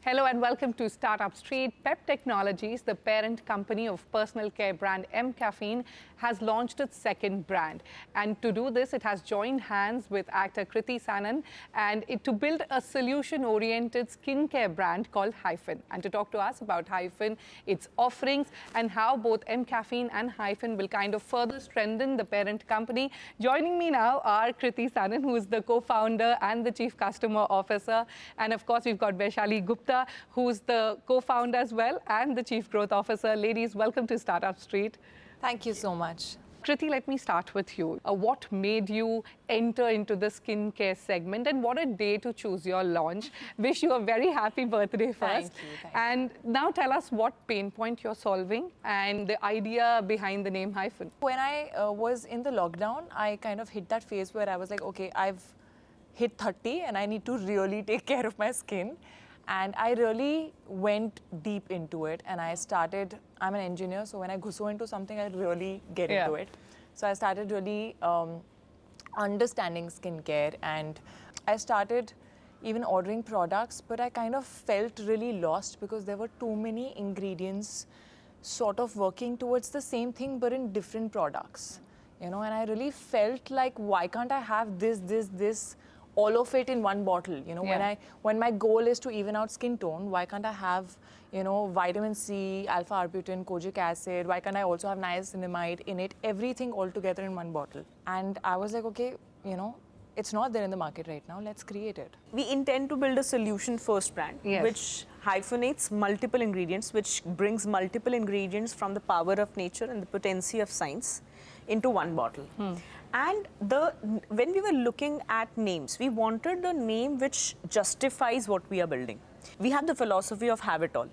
Hello and welcome to Startup Street. Pep Technologies, the parent company of personal care brand M Caffeine, has launched its second brand. And to do this, it has joined hands with actor Kriti Sanon to build a solution-oriented skincare brand called Hyphen. And to talk to us about Hyphen, its offerings, and how both M Caffeine and Hyphen will kind of further strengthen the parent company, joining me now are Kriti Sanon, who is the co-founder and the chief customer officer. And of course, we've got Vaishali Gupta, who's the co-founder as well and the chief growth officer. Ladies, welcome to Startup Street. Thank you so much. Kriti, let me start with you. What made you enter into the skincare segment, and what a day to choose your launch. Wish you a very happy birthday first. Thank you. And now tell us what pain point you're solving and the idea behind the name Hyphen. When I was in the lockdown, I kind of hit that phase where I was like, okay, I've hit 30 and I need to really take care of my skin. And I really went deep into it, and I started, I'm an engineer, so when I go into something, I really get into it. So I started really understanding skincare, and I started even ordering products, but I kind of felt really lost because there were too many ingredients sort of working towards the same thing, but in different products, you know, and I really felt like, why can't I have this, all of it in one bottle, you know, when my goal is to even out skin tone, why can't I have, you know, vitamin C, alpha-arbutin, kojic acid, why can't I also have niacinamide in it, everything all together in one bottle? And I was like, okay, you know, it's not there in the market right now, let's create it. We intend to build a solution-first brand, which hyphenates multiple ingredients, which brings multiple ingredients from the power of nature and the potency of science into one bottle. And when we were looking at names, we wanted the name which justifies what we are building. We have the philosophy of have it all.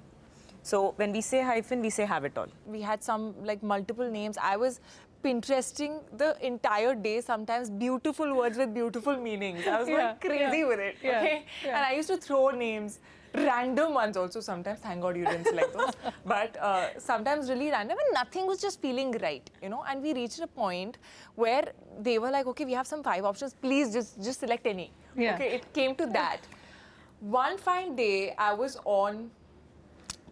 So when we say Hyphen, we say have it all. We had some like multiple names. I was Pinteresting the entire day, sometimes beautiful words with beautiful meanings. I was going crazy with it, okay? And I used to throw names, random ones also sometimes. Thank God you didn't select those. But sometimes really random, and nothing was just feeling right, you know? And we reached a point where they were like, okay, we have some 5 options. Please just select any. Okay, it came to that. One fine day, I was on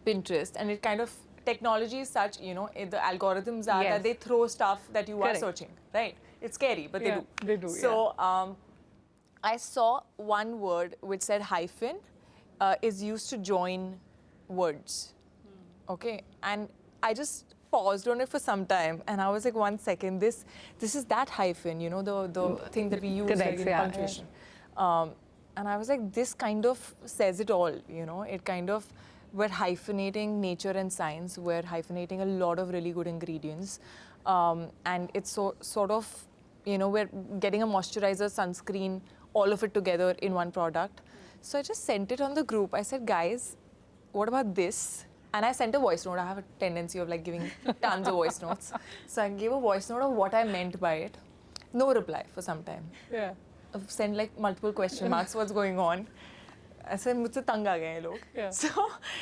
Pinterest, and it kind of, technology is such, you know, the algorithms are that they throw stuff that you are searching, right? It's scary, but they do. They do, so I saw one word which said hyphen is used to join words, okay? And I just paused on it for some time, and I was like, 1 second, this is that hyphen, you know, the thing that we use like in punctuation. And I was like, this kind of says it all, you know, it kind of, we're hyphenating nature and science, we're hyphenating a lot of really good ingredients. And it's sort of, you know, we're getting a moisturizer, sunscreen, all of it together in one product. So I just sent it on the group. I said, guys, what about this? And I sent a voice note. I have a tendency of like giving tons of voice notes. So I gave a voice note of what I meant by it. No reply for some time. I've sent like multiple question marks, what's going on? I said, मुझसे तंग आ गए हैं लोग.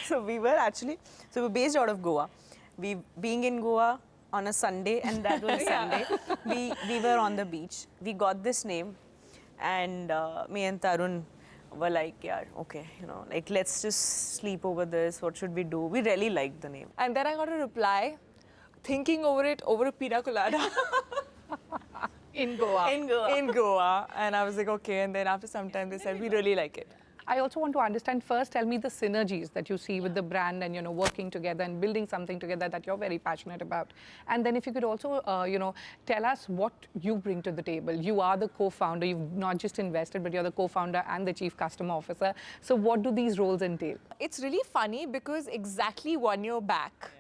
So we were we're based out of Goa. Being in Goa on a Sunday, and that was Sunday, we were on the beach. We got this name, and me and Tarun were like, yeah, okay, you know, like, let's just sleep over this. What should we do? We really liked the name. And then I got a reply, thinking over it over a pina colada. In Goa. In Goa. And I was like, okay. And then after some time, they said, we really like it. I also want to understand, first, tell me the synergies that you see with the brand and, you know, working together and building something together that you're very passionate about. And then if you could also, you know, tell us what you bring to the table. You are the co-founder. You've not just invested, but you're the co-founder and the chief customer officer. So what do these roles entail? It's really funny because exactly 1 year back,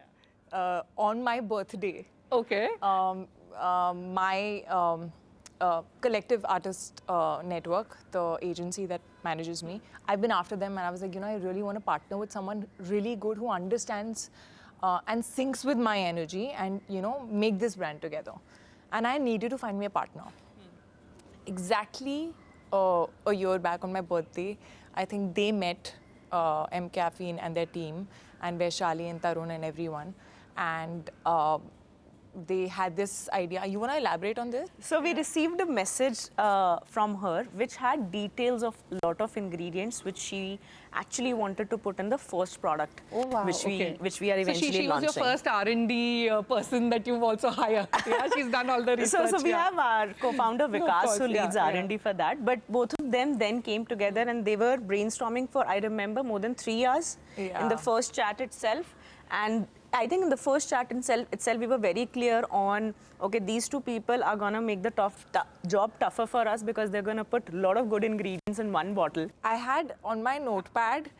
on my birthday, my Collective Artist Network, the agency that manages me, I've been after them, and I was like, you know, I really want to partner with someone really good who understands and syncs with my energy and, you know, make this brand together. And I needed to find me a partner. Exactly a year back on my birthday, I think they met M Caffeine and their team, and Vaishali and Tarun and everyone. And they had this idea. You want to elaborate on this? So we received a message from her which had details of a lot of ingredients which she actually wanted to put in the first product, which we are eventually she launching. was your first R&D person that you've also hired. Yeah, she's done all the research. So we have our co-founder Vikas who leads R&D for that. But both of them then came together and they were brainstorming for, I remember, more than 3 years in the first chat itself. And I think in the first chat itself, we were very clear on, okay, these two people are going to make the job tougher for us because they're going to put a lot of good ingredients in one bottle. I had on my notepad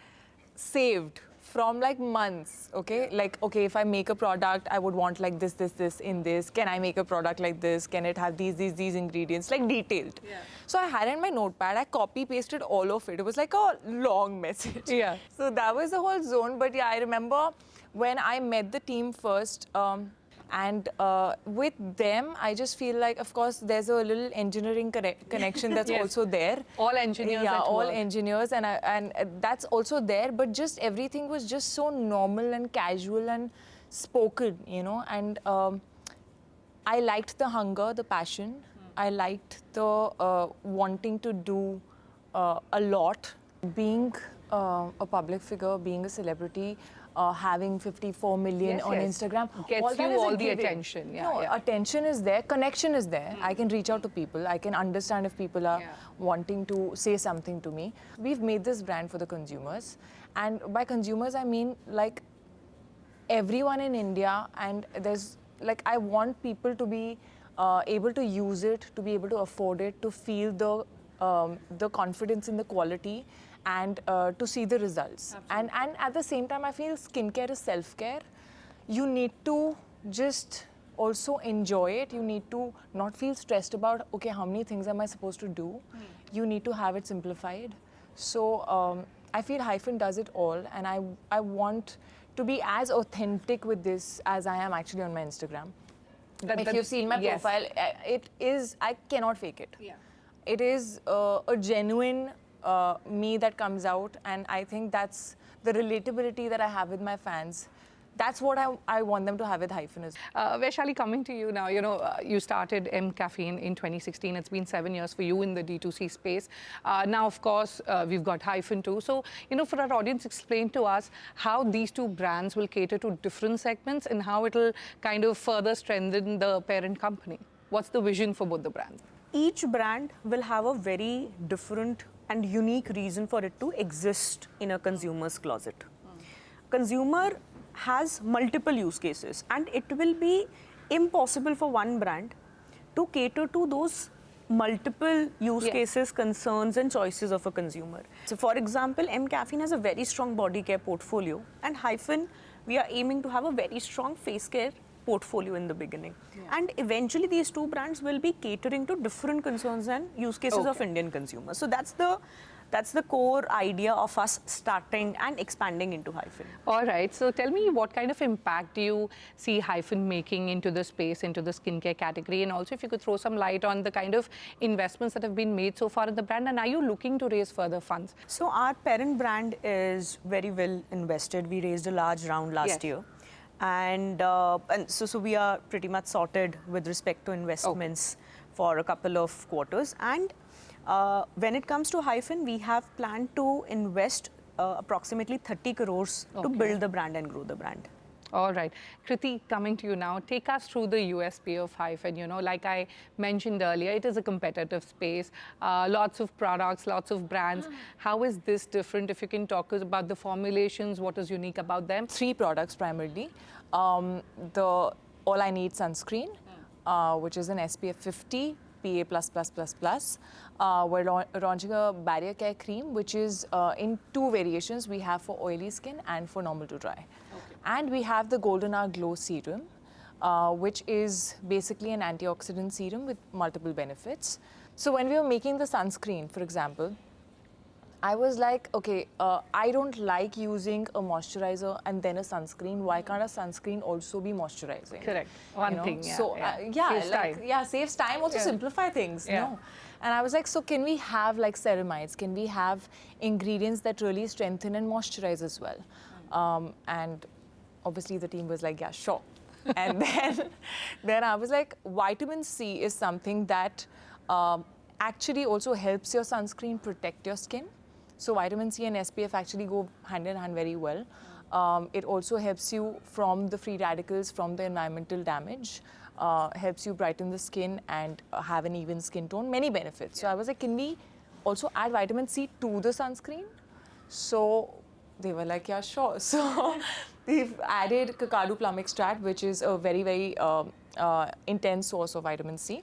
saved from like months, okay? Like, okay, if I make a product, I would want like this in this. Can I make a product like this? Can it have these ingredients? Like detailed. Yeah. So I had it in my notepad. I copy-pasted all of it. It was like a long message. Yeah. So that was the whole zone. But yeah, I remember when I met the team first, and with them, I just feel like, of course, there's a little engineering connection that's also there. All engineers. Yeah, all engineers, and that's also there. But just everything was just so normal and casual and spoken, you know. And I liked the hunger, the passion. I liked the wanting to do a lot. Being a public figure, being a celebrity, having 54 million on Instagram. Gets you all the attention. Attention is there, connection is there. I can reach out to people. I can understand if people are wanting to say something to me. We've made this brand for the consumers. And by consumers, I mean like everyone in India. And there's like, I want people to be able to use it, to be able to afford it, to feel the confidence in the quality, and to see the results. And at the same time, I feel skincare is self-care. You need to just also enjoy it. You need to not feel stressed about, okay, how many things am I supposed to do? You need to have it simplified. So I feel Hyphen does it all, and I want to be as authentic with this as I am actually on my Instagram. If you've seen my profile, it is, I cannot fake it. Yeah. It is a genuine me that comes out, and I think that's the relatability that I have with my fans. That's what I want them to have with Hyphen as well. Vaishali, coming to you now, you know, you started M Caffeine in 2016. It's been 7 years for you in the D2C space. Now, of course, we've got Hyphen too. So, you know, for our audience, explain to us how these two brands will cater to different segments and how it'll kind of further strengthen the parent company. What's the vision for both the brands? Each brand will have a very different and unique reason for it to exist in a consumer's closet. Consumer has multiple use cases, and it will be impossible for one brand to cater to those multiple use cases, concerns and choices of a consumer. So for example, M Caffeine has a very strong body care portfolio, and Hyphen, we are aiming to have a very strong face care portfolio in the beginning. And eventually these two brands will be catering to different concerns and use cases of Indian consumers. So that's the core idea of us starting and expanding into Hyphen. All right. So tell me, what kind of impact do you see Hyphen making into the space, into the skincare category? And also if you could throw some light on the kind of investments that have been made so far in the brand, and are you looking to raise further funds? So our parent brand is very well invested. We raised a large round last year. And so we are pretty much sorted with respect to investments for a couple of quarters. And when it comes to Hyphen, we have planned to invest approximately 30 crores to build the brand and grow the brand. All right. Kriti, coming to you now, take us through the USP of Hyphen. You know, like I mentioned earlier, it is a competitive space, lots of products, lots of brands. How is this different? If you can talk us about the formulations, what is unique about them? 3 products primarily. The All I Need sunscreen, which is an SPF 50, PA++++. We're launching a barrier care cream, which is in 2 variations. We have for oily skin and for normal to dry. And we have the Golden Hour Glow Serum, which is basically an antioxidant serum with multiple benefits. So when we were making the sunscreen, for example, I was like, okay, I don't like using a moisturizer and then a sunscreen. Why can't a sunscreen also be moisturizing? Correct. One thing, So, saves time. Saves time, also simplify things, you know. And I was like, so can we have like ceramides? Can we have ingredients that really strengthen and moisturize as well? And obviously the team was like, yeah, sure. And then I was like, vitamin C is something that actually also helps your sunscreen protect your skin. So vitamin C and SPF actually go hand in hand very well. It also helps you from the free radicals, from the environmental damage, helps you brighten the skin and have an even skin tone, many benefits. So I was like, can we also add vitamin C to the sunscreen? So they were like, yeah, sure. So we've added kakadu plum extract, which is a very, very intense source of vitamin C.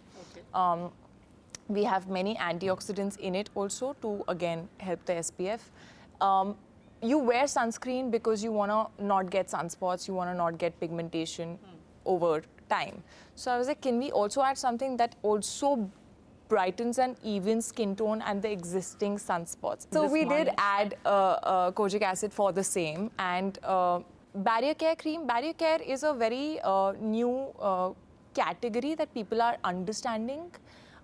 Okay. We have many antioxidants in it also to, again, help the SPF. You wear sunscreen because you want to not get sunspots, you want to not get pigmentation over time. So I was like, can we also add something that also brightens an even skin tone and the existing sunspots? So we did add kojic acid for the same. And barrier care cream. Barrier care is a very new category that people are understanding.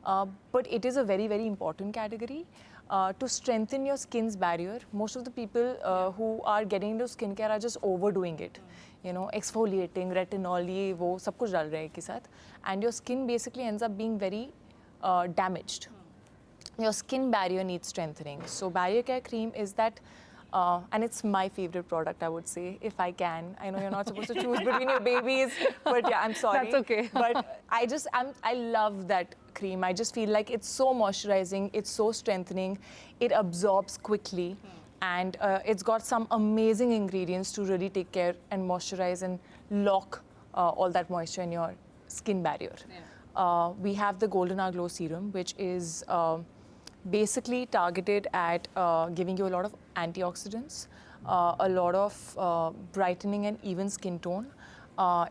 But it is a very, very important category to strengthen your skin's barrier. Most of the people who are getting into skincare are just overdoing it. You know, exfoliating, retinol, ye, wo, sab kuch dal rahe hai ke sath. And your skin basically ends up being very damaged. Your skin barrier needs strengthening. So barrier care cream is that, and it's my favorite product, I would say, if I can. I know you're not supposed to choose between your babies, but yeah, I'm sorry. That's okay. But I love that cream. I just feel like it's so moisturizing, it's so strengthening, it absorbs quickly, and it's got some amazing ingredients to really take care and moisturize and lock all that moisture in your skin barrier. Yeah. We have the Golden Hour Glow Serum, which is basically targeted at giving you a lot of antioxidants, a lot of brightening and even skin tone.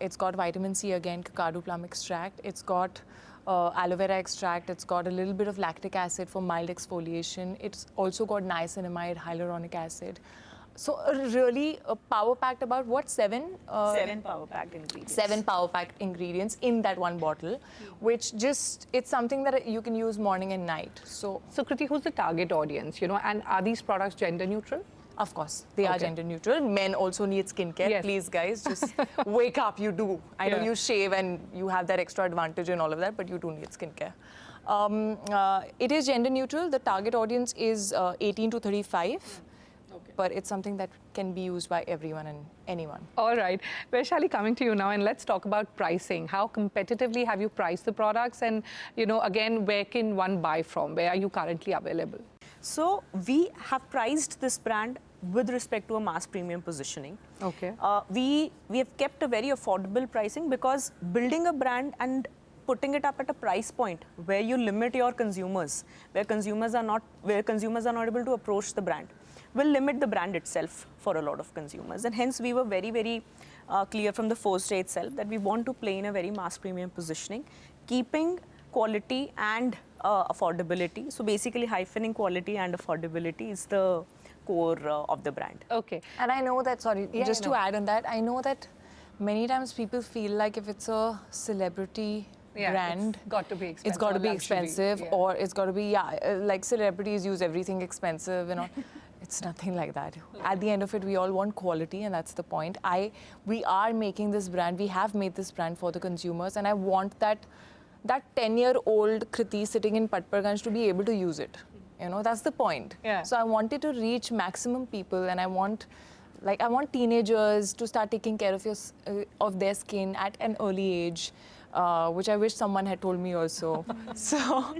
It's got vitamin C again, kakadu plum extract. It's got aloe vera extract. It's got a little bit of lactic acid for mild exfoliation. It's also got niacinamide, hyaluronic acid. So really power-packed about what, 7 power-packed ingredients. 7 power-packed ingredients in that one bottle, which just, it's something that you can use morning and night. So Kriti, who's the target audience, you know, and are these products gender neutral? Of course, they are gender neutral. Men also need skincare. Yes. Please, guys, just wake up. You do. I know you shave and you have that extra advantage and all of that, but you do need skincare. It is gender neutral. The target audience is 18 to 35. But it's something that can be used by everyone and anyone. All right. Vaishali, coming to you now, and let's talk about pricing. How competitively have you priced the products? And, you know, again, where can one buy from? Where are you currently available? So we have priced this brand with respect to a mass premium positioning. Okay. We have kept a very affordable pricing because building a brand and putting it up at a price point where you limit your consumers, where consumers are not able to approach the brand, will limit the brand itself for a lot of consumers. And hence we were very, very clear from the first day itself that we want to play in a very mass premium positioning, keeping quality and affordability. So basically hyphening quality and affordability is the core of the brand. Okay. And I know that, just to add on that, I know that many times people feel like if it's a celebrity brand, it's got to be expensive. It's got to be expensive, or it's got to be, like celebrities use everything expensive, you know. It's nothing like that. At the end of it, we all want quality, and that's the point. We are making this brand, we have made this brand for the consumers, and I want that 10-year-old Kriti sitting in Patparganj to be able to use it. You know, that's the point. Yeah. So I wanted to reach maximum people, and I want teenagers to start taking care of their skin at an early age. Which I wish someone had told me also. so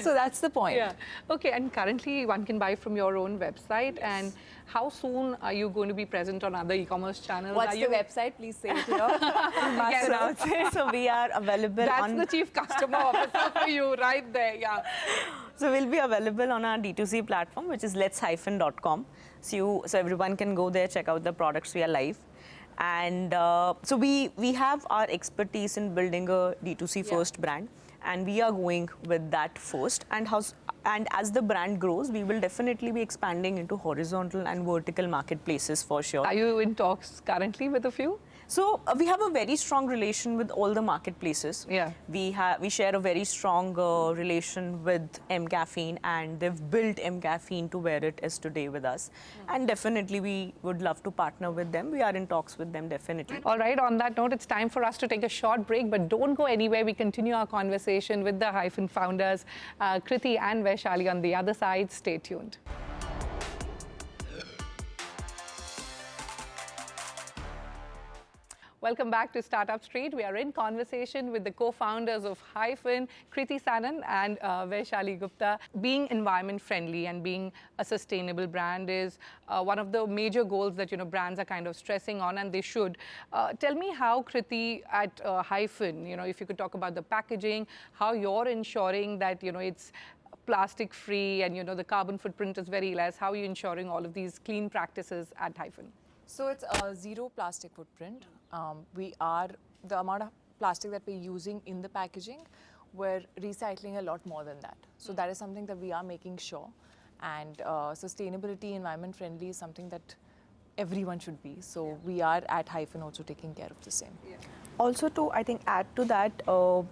that's the point. Yeah. Okay, and currently one can buy from your own website. Yes. And how soon are you going to be present on other e-commerce channels? What's the website? Please say it here. Yes, so we are available That's the chief customer officer for you right there, yeah. So we'll be available on our D2C platform, which is lets-com. So everyone can go there, check out the products. We are live. And so we have our expertise in building a D2C first brand, and we are going with that first. And as the brand grows, we will definitely be expanding into horizontal and vertical marketplaces for sure. Are you in talks currently with a few? So we have a very strong relation with all the marketplaces. Yeah. We share a very strong relation with M Caffeine, and they've built M Caffeine to where it is today with us. And definitely we would love to partner with them. We are in talks with them, definitely. All right, on that note, it's time for us to take a short break, but don't go anywhere. We continue our conversation with the Hyphen founders, Kriti and Vaishali on the other side. Stay tuned. Welcome back to Startup Street. We are in conversation with the co-founders of Hyphen, Kriti Sanon and Vaishali Gupta. Being environment friendly and being a sustainable brand is one of the major goals that brands are kind of stressing on, and they should. Tell me how, Kriti, at Hyphen, if you could talk about the packaging, how you're ensuring that it's plastic free and the carbon footprint is very less. How are you ensuring all of these clean practices at Hyphen? So it's a zero plastic footprint. The amount of plastic that we're using in the packaging, we're recycling a lot more than that. So that is something that we are making sure. And sustainability, environment friendly is something that everyone should be. So we are at Hyphen also taking care of the same. Yeah. Also to, I think, add to that, so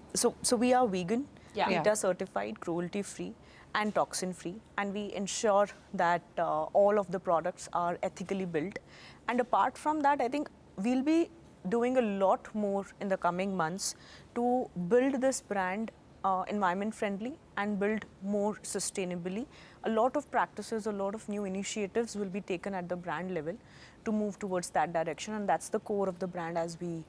we are vegan, Yeah. PETA certified, cruelty free and toxin free, and we ensure that all of the products are ethically built. And apart from that, I think we'll be doing a lot more in the coming months to build this brand environment friendly and build more sustainably. A lot of practices, a lot of new initiatives will be taken at the brand level to move towards that direction, and that's the core of the brand as we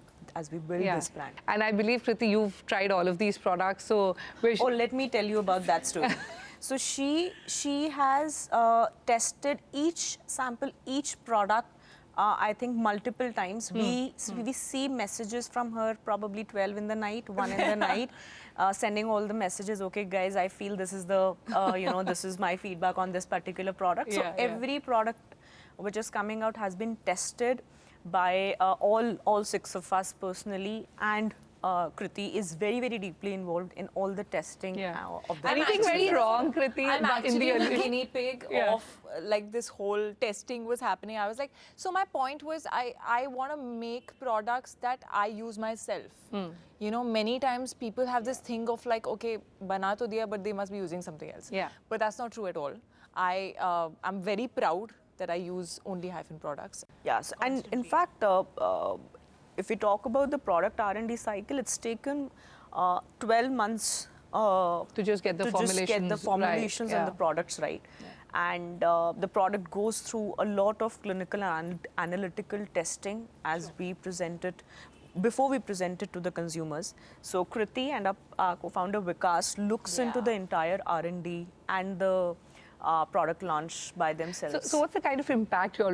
build this brand. And I believe, Kriti, you've tried all of these products, so let me tell you about that story. So she has tested each sample, each product, I think multiple times. We see messages from her probably 12 in the night, 1 in the night, sending all the messages. Okay, guys, I feel this is the this is my feedback on this particular product. So every product which is coming out has been tested by all 6 of us personally, and Kriti is very, very deeply involved in all the testing of the Anything went wrong, Kriti? I'm actually in the guinea pig of like this whole testing was happening. I was like, so my point was I want to make products that I use myself. Many times people have this thing of like, okay, bana to diya, but they must be using something else. Yeah. But that's not true at all. I'm very proud that I use only Hyphen products. Yes, and in fact, if we talk about the product R&D cycle, it's taken 12 months to just get the formulations right. and the products right. Yeah. And the product goes through a lot of clinical and analytical testing as we present it, before we present it to the consumers. So Kriti and our co-founder Vikas looks into the entire R&D and the product launch by themselves. So what's the kind of impact you're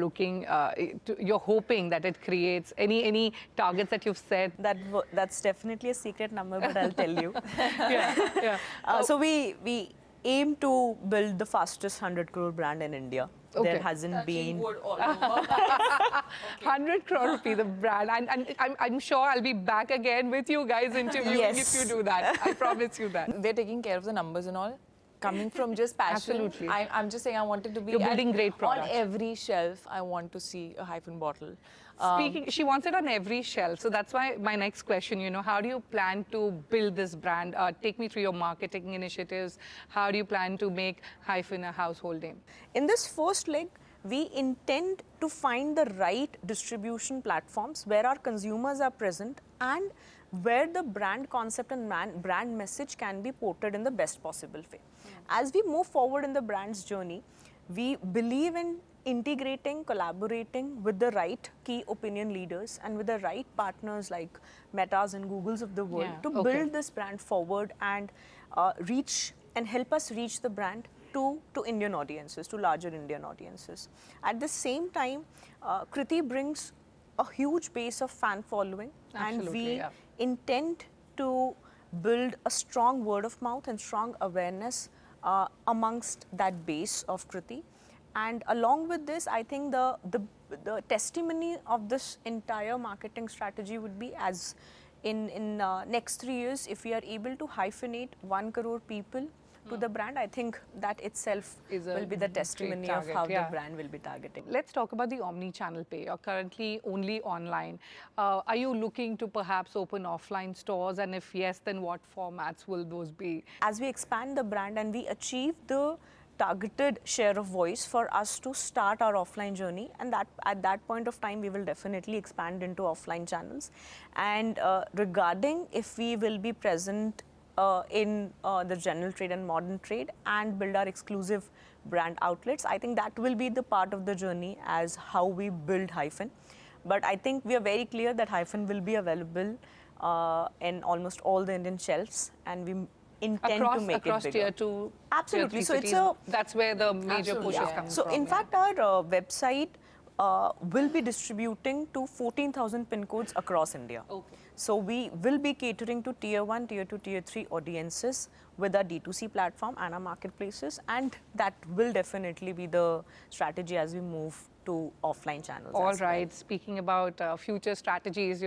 you're hoping that it creates? Any targets that you've set? That's definitely a secret number, but I'll tell you. So we aim to build the fastest 100 crore brand in India. Okay. There hasn't been 100 crore rupee, the brand, and I'm sure I'll be back again with you guys interviewing if you do that. I promise you that. They're taking care of the numbers and all. Coming from just passion, Absolutely. I'm just saying I wanted to be You're building great products. On every shelf. I want to see a Hyphen bottle. She wants it on every shelf. So that's why my next question, how do you plan to build this brand? Take me through your marketing initiatives. How do you plan to make Hyphen a household name? In this first leg, we intend to find the right distribution platforms where our consumers are present and where the brand concept and brand message can be ported in the best possible way. As we move forward in the brand's journey, we believe in integrating, collaborating with the right key opinion leaders and with the right partners like Metas and Googles of the world to build this brand forward and help us reach the brand to Indian audiences, to larger Indian audiences. At the same time, Kriti brings a huge base of fan following, and we intend to build a strong word of mouth and strong awareness amongst that base of Kriti. And along with this, I think the testimony of this entire marketing strategy would be, as in next 3 years, if we are able to hyphenate 1 crore people to the brand, I think that itself will be the testimony of how the brand will be targeting. Let's talk about the omni-channel pay. You're currently only online. Are you looking to perhaps open offline stores? And if yes, then what formats will those be? As we expand the brand and we achieve the targeted share of voice for us to start our offline journey, and that at that point of time we will definitely expand into offline channels. And regarding if we will be present in the general trade and modern trade and build our exclusive brand outlets, I think that will be the part of the journey as how we build Hyphen. But I think we are very clear that Hyphen will be available in almost all the Indian shelves, and we intend to make it bigger. Across tier 2, absolutely. Tier 3 cities, that's where the major push is coming from. So in fact, our website will be distributing to 14,000 pin codes across India. Okay. So we will be catering to tier 1, tier 2, tier 3 audiences with our D2C platform and our marketplaces, and that will definitely be the strategy as we move to offline channels. All right. Speaking about future strategies,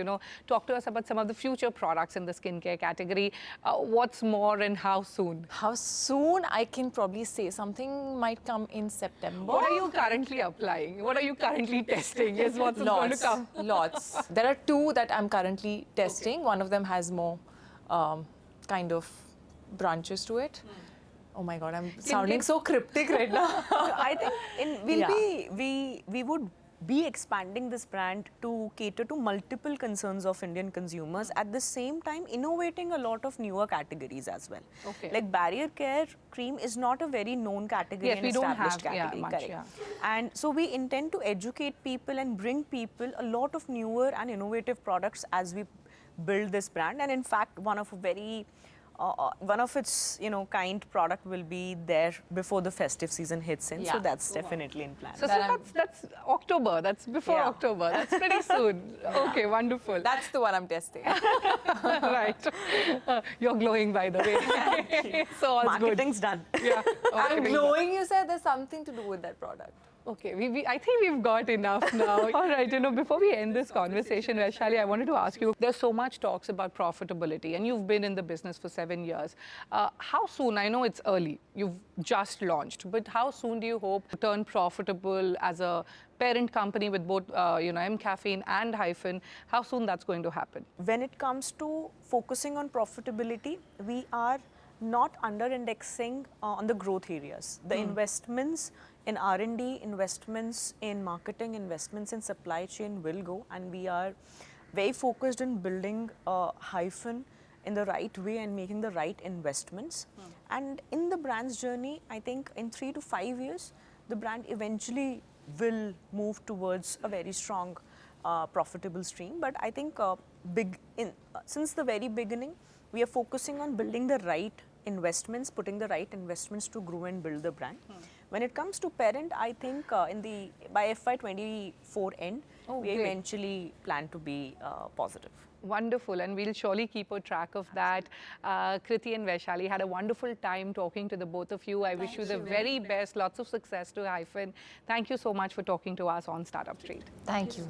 talk to us about some of the future products in the skincare category. What's more and how soon? How soon? I can probably say something might come in September. What are you currently applying? What are you currently testing? Is what's going to come? Lots. There are 2 that I'm currently testing. Okay. One of them has more kind of branches to it. Oh my God, I'm sounding so cryptic right now. I think we would be expanding this brand to cater to multiple concerns of Indian consumers, at the same time innovating a lot of newer categories as well. Okay. Like barrier care cream is not a very known category, yes, and we established don't have, category. much, correct. And so we intend to educate people and bring people a lot of newer and innovative products as we build this brand. And in fact, one of its kind product will be there before the festive season hits in. So that's definitely in plan. So that's October. That's before October. That's pretty soon. Okay, wonderful. That's the one I'm testing. Right. You're glowing, by the way. So all's Marketing's done. Yeah. I'm glowing. You said there's something to do with that product. Okay, I think we've got enough now. All right, before we end this conversation, Vaishali, I wanted to ask you, there's so much talks about profitability, and you've been in the business for 7 years. How soon, I know it's early, you've just launched, but how soon do you hope to turn profitable as a parent company with both, M Caffeine and Hyphen? How soon that's going to happen? When it comes to focusing on profitability, we are not under-indexing on the growth areas. The investments in R&D, investments in marketing, investments in supply chain will go, and we are very focused on building Hyphen in the right way and making the right investments. And in the brand's journey, I think in 3 to 5 years, the brand eventually will move towards a very strong profitable stream. But I think since the very beginning, we are focusing on building the right investments, putting the right investments to grow and build the brand. When it comes to parent, I think by FY24 end, we eventually plan to be positive. Wonderful, and we'll surely keep a track of that. Kriti and Vaishali, had a wonderful time talking to the both of you. I wish you the very best, lots of success to Hyphen. Thank you so much for talking to us on Startup Street. Thank you.